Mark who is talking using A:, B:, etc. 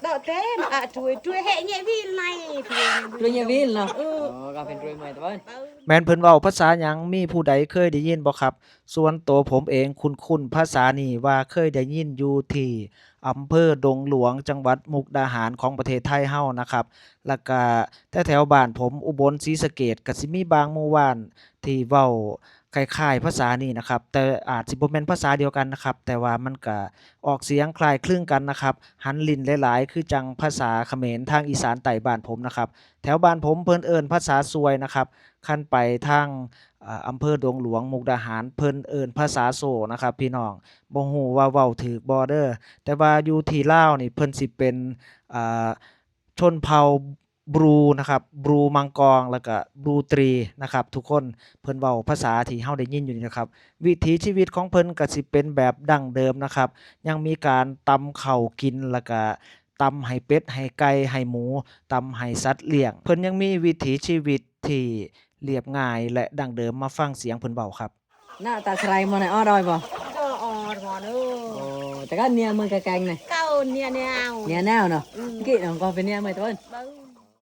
A: đọ thế mà chuối hệ nhẹ vi này
B: Rồi nhà viên là.
A: ừ
B: Gặpเป็นรวยใหม่ตะวัน
C: แม่นเพิ่นเว้าภาษาหยังมีผู้ใดเคยได้ยินบ่ครับส่วนตัวผมเองคุ้นๆภาษานี้ว่าเคยได้ยินอยู่ที่อำเภอดงหลวงจังหวัดมุกดาหารของประเทศไทยเฮานะครับแล้วก็แถวๆบ้านผมอุบลศรีสะเกษก็สิมีบางหมู่บ้านที่เว้าคล้ายๆภาษานี้นะครับแต่อาจสิบ่แม่นภาษาเดียวกันนะครับแต่ว่ามันก็ออกเสียงคล้ายคลึงกันนะครับหันลิ้นหลายๆคือจังภาษาเขมรทางอีสานใต้บ้านผมนะครับแถวบ้านผมเพิ่นเอิ้นภาษาซวยนะครับคันไปทางอำเภอดงหลวงมุกดาหารเพิ่นเอิ้นภาษาโซนะครับพี่น้องบ่ฮู้ว่าเว้าถูกบ่เด้อแต่ว่าอยู่ที่ลาวนี่เพิ่นสิเป็นอ่าชนเผ่าบรูนะครับบรูมังกรแล้วก็บรูตรีนะครับทุกคนเพิ่นเว้าภาษาที่เฮาได้ยินอยู่นี่นะครับวิถีชีวิตของเพิ่นก็สิเป็นแบบดั้งเดิมนะครับยังมีการตำข้าวกินแล้วก็ตำให้เป็ดให้ไก่ให้หมูตำให้สัตว์เลี้ยงเพิ่นยังมีวิถีชีวิตที่เรียบง่ายและดั้งเดิมมาฟังเสียงเพิ่นเว้าครับ
B: Nạ ta sài mà này o rồi bò.
A: cho ọt ngọn ơi
B: Ồ, ta có nia mưa cái cành này.
A: câu nia neo
B: Nia nào nào. Kỵ nó còn phải nia mày thôi.
A: vâng